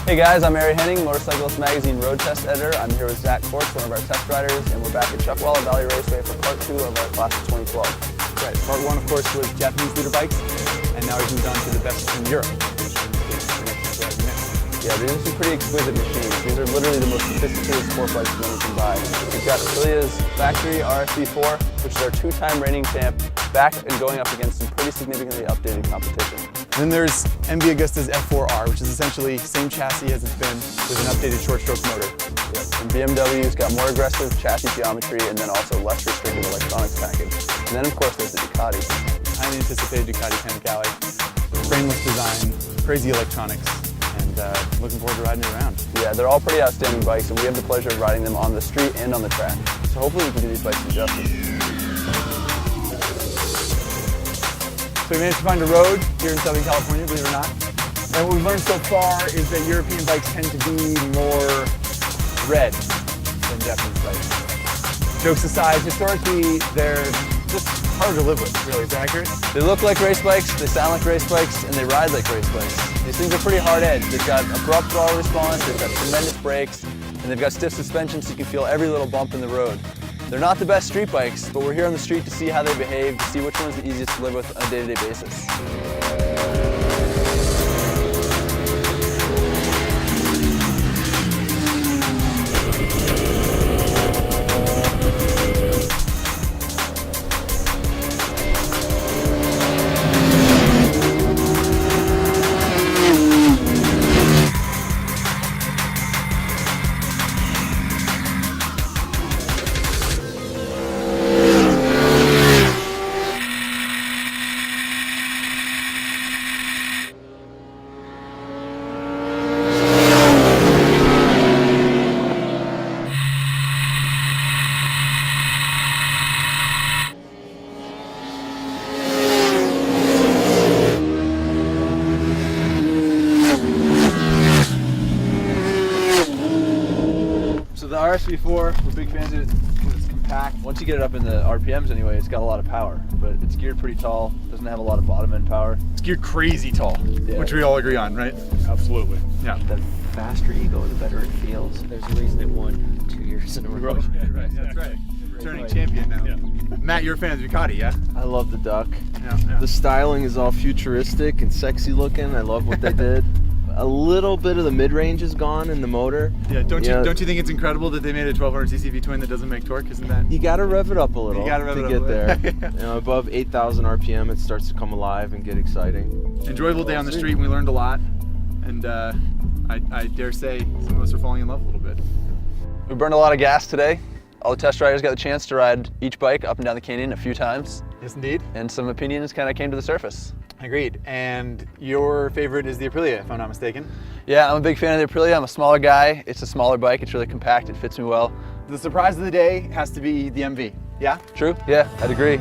Hey guys, I'm Ari Henning, Motorcyclist Magazine Road Test Editor. I'm here with Zach Kortz, one of our test riders, and we're back at Chuckwalla Valley Raceway for part 2 of our class of 2012. Right, part 1 of course was Japanese leader bikes, and now we've moved on to the best in Europe. Yeah, these are some pretty exquisite machines. These are literally the most sophisticated sport bikes money can buy. We've got Aprilia's factory RSV4, which is our 2-time reigning champ, back and going up against some pretty significantly updated competition. Then there's MV Agusta's F4R, which is essentially the same chassis as it's been with an updated short-stroke motor. Yep. And BMW's got more aggressive chassis geometry and then also less restrictive electronics package. And then of course there's the Ducati. Highly anticipated Ducati Panigale, frameless design, crazy electronics, and looking forward to riding it around. Yeah, they're all pretty outstanding bikes, and we have the pleasure of riding them on the street and on the track. So hopefully we can do these bikes some justice. So we managed to find a road here in Southern California, believe it or not. And what we've learned so far is that European bikes tend to be more red than Japanese bikes. Jokes aside, historically, they're just hard to live with, really. Is that accurate? They look like race bikes, they sound like race bikes, and they ride like race bikes. These things are pretty hard edged. They've got abrupt throttle response, they've got tremendous brakes, and they've got stiff suspension so you can feel every little bump in the road. They're not the best street bikes, but we're here on the street to see how they behave, to see which one's the easiest to live with on a day-to-day basis. So the RSV4, we're big fans of it because it's compact. Once you get it up in the RPMs anyway, it's got a lot of power, but it's geared pretty tall, doesn't have a lot of bottom end power. It's geared crazy tall, which we all agree on, right? Absolutely. Yeah. The faster you go, the better it feels. There's a reason it won 2 years in a row. Right, that's right. Turning champion now. Yeah. Matt, you're a fan of Ducati, yeah? I love the Duck. Yeah. The styling is all futuristic and sexy looking. I love what they did. A little bit of the mid-range is gone in the motor. Yeah, don't you think it's incredible that they made a 1200cc V-twin that doesn't make torque? Isn't that? You gotta rev it up a little to get there. Yeah. You know, above 8,000 RPM, it starts to come alive and get exciting. Enjoyable day on the street. We learned a lot, and I dare say some of us are falling in love a little bit. We burned a lot of gas today. All the test riders got the chance to ride each bike up and down the canyon a few times. Yes, indeed. And some opinions kind of came to the surface. Agreed. And your favorite is the Aprilia, if I'm not mistaken. Yeah, I'm a big fan of the Aprilia. I'm a smaller guy. It's a smaller bike. It's really compact. It fits me well. The surprise of the day has to be the MV. Yeah? True. Yeah, I'd agree.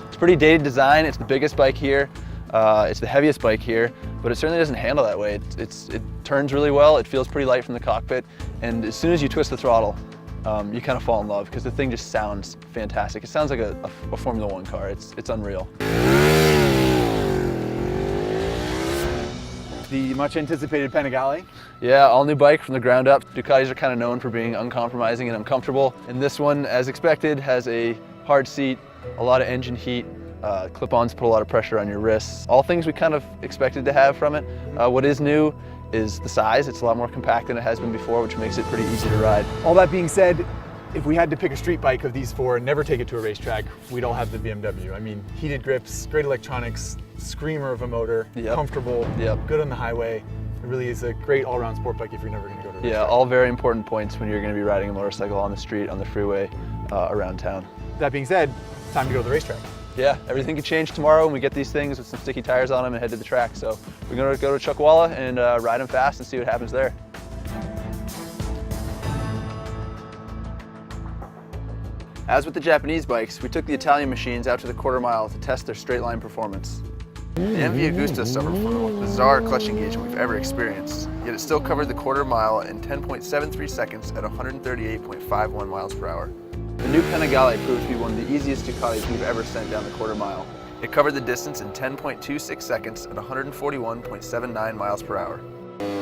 It's pretty dated design. It's the biggest bike here. It's the heaviest bike here, but it certainly doesn't handle that way. It turns really well. It feels pretty light from the cockpit. And as soon as you twist the throttle, you kind of fall in love because the thing just sounds fantastic. It sounds like a Formula 1 car. It's unreal. The much anticipated Panigale. Yeah, all new bike from the ground up. Ducatis are kind of known for being uncompromising and uncomfortable. And this one, as expected, has a hard seat, a lot of engine heat, clip-ons put a lot of pressure on your wrists. All things we kind of expected to have from it. What is new is the size. It's a lot more compact than it has been before, which makes it pretty easy to ride. All that being said, if we had to pick a street bike of these four and never take it to a racetrack, we'd all have the BMW. I mean, heated grips, great electronics, screamer of a motor, comfortable, good on the highway. It really is a great all-around sport bike if you're never going to go to a racetrack. Yeah, all very important points when you're going to be riding a motorcycle on the street, on the freeway, around town. That being said, time to go to the racetrack. Yeah, everything could change tomorrow when we get these things with some sticky tires on them and head to the track. So we're going to go to Chuckwalla and ride them fast and see what happens there. As with the Japanese bikes, we took the Italian machines out to the quarter mile to test their straight line performance. The MV Agusta suffered from the most bizarre clutch engagement we've ever experienced, yet it still covered the quarter mile in 10.73 seconds at 138.51 miles per hour. The new Panigale proved to be one of the easiest Ducatis we've ever sent down the quarter mile. It covered the distance in 10.26 seconds at 141.79 miles per hour.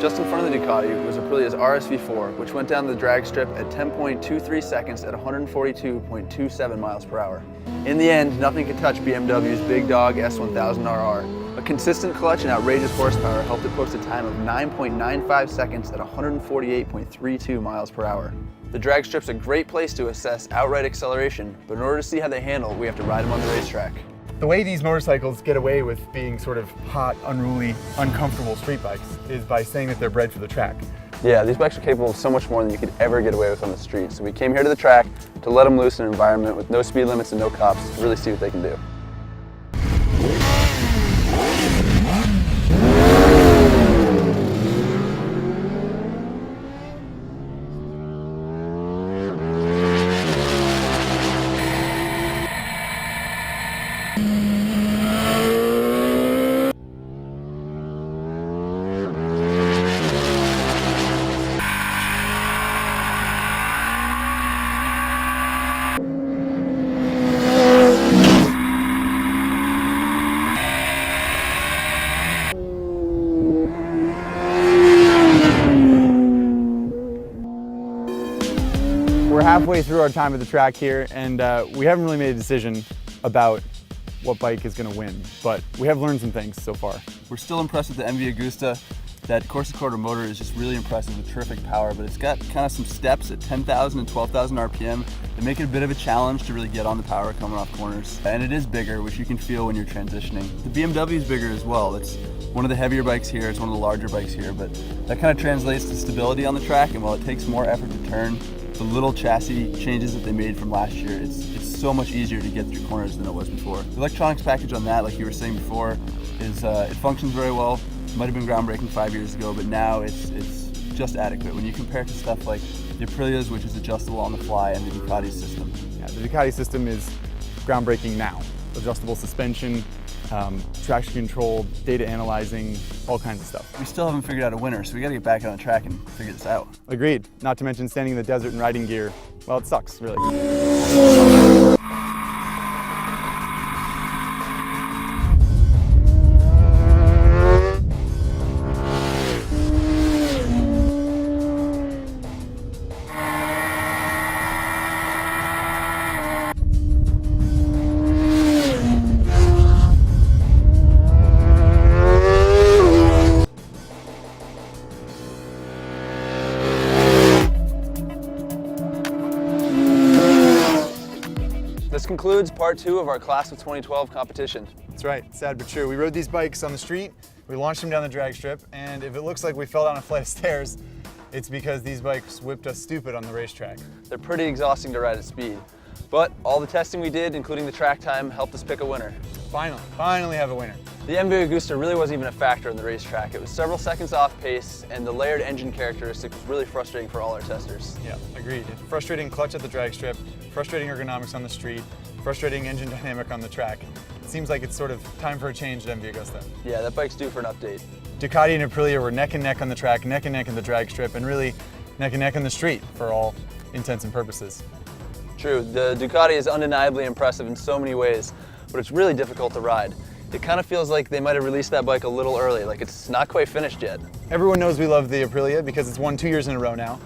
Just in front of the Ducati was Aprilia's RSV4, which went down the drag strip at 10.23 seconds at 142.27 miles per hour. In the end, nothing could touch BMW's big dog S1000RR. A consistent clutch and outrageous horsepower helped it post a time of 9.95 seconds at 148.32 miles per hour. The drag strip's a great place to assess outright acceleration, but in order to see how they handle, we have to ride them on the racetrack. The way these motorcycles get away with being sort of hot, unruly, uncomfortable street bikes is by saying that they're bred for the track. Yeah, these bikes are capable of so much more than you could ever get away with on the street. So we came here to the track to let them loose in an environment with no speed limits and no cops to really see what they can do. We're halfway through our time at the track here, and we haven't really made a decision about what bike is going to win, but we have learned some things so far. We're still impressed with the MV Agusta. That Corsa Quarter motor is just really impressive with terrific power, but it's got kind of some steps at 10,000 and 12,000 RPM that make it a bit of a challenge to really get on the power coming off corners. And it is bigger, which you can feel when you're transitioning. The BMW is bigger as well. It's one of the heavier bikes here, it's one of the larger bikes here, but that kind of translates to stability on the track, and while it takes more effort to turn, the little chassis changes that they made from last year, it's so much easier to get through corners than it was before. The electronics package on that, like you were saying before, is it functions very well. Might have been groundbreaking 5 years ago, but now it's just adequate when you compare it to stuff like the Aprilia's, which is adjustable on the fly, and the Ducati system. Yeah, the Ducati system is groundbreaking now. Adjustable suspension, traction control, data analyzing, all kinds of stuff. We still haven't figured out a winner, so we got to get back on the track and figure this out. Agreed. Not to mention standing in the desert in riding gear. Well, it sucks, really. This concludes part 2 of our Class of 2012 competition. That's right, sad but true. We rode these bikes on the street, we launched them down the drag strip, and if it looks like we fell down a flight of stairs, it's because these bikes whipped us stupid on the racetrack. They're pretty exhausting to ride at speed, but all the testing we did, including the track time, helped us pick a winner. Finally have a winner. The MV Agusta really wasn't even a factor on the racetrack. It was several seconds off pace, and the layered engine characteristic was really frustrating for all our testers. Yeah, agreed. Frustrating clutch at the drag strip, frustrating ergonomics on the street, frustrating engine dynamic on the track. It seems like it's sort of time for a change at MV Agusta. Yeah, that bike's due for an update. Ducati and Aprilia were neck and neck on the track, neck and neck in the drag strip, and really neck and neck on the street for all intents and purposes. True, the Ducati is undeniably impressive in so many ways, but it's really difficult to ride. It kind of feels like they might have released that bike a little early, like it's not quite finished yet. Everyone knows we love the Aprilia because it's won 2 years in a row now,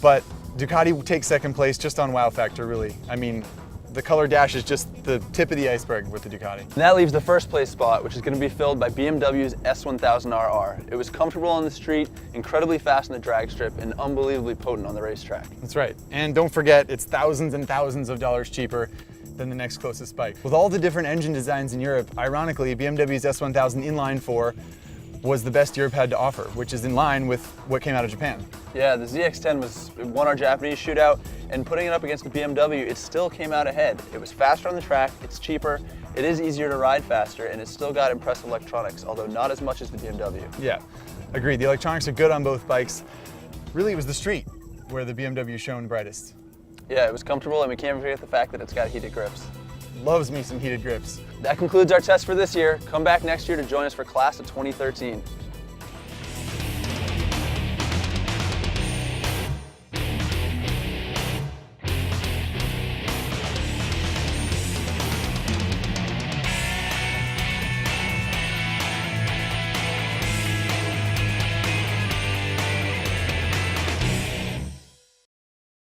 but Ducati takes second place just on wow factor, really. I mean, the color dash is just the tip of the iceberg with the Ducati. And that leaves the first place spot, which is going to be filled by BMW's S1000RR. It was comfortable on the street, incredibly fast on the drag strip, and unbelievably potent on the racetrack. That's right. And don't forget, it's thousands and thousands of dollars cheaper than the next closest bike. With all the different engine designs in Europe, ironically, BMW's S1000 Inline 4 was the best Europe had to offer, which is in line with what came out of Japan. Yeah, the ZX-10 won our Japanese shootout, and putting it up against the BMW, it still came out ahead. It was faster on the track, it's cheaper, it is easier to ride faster, and it's still got impressive electronics, although not as much as the BMW. Yeah, agreed. The electronics are good on both bikes. Really, it was the street where the BMW shone brightest. Yeah, it was comfortable, and we can't forget the fact that it's got heated grips. Loves me some heated grips. That concludes our test for this year. Come back next year to join us for Class of 2013.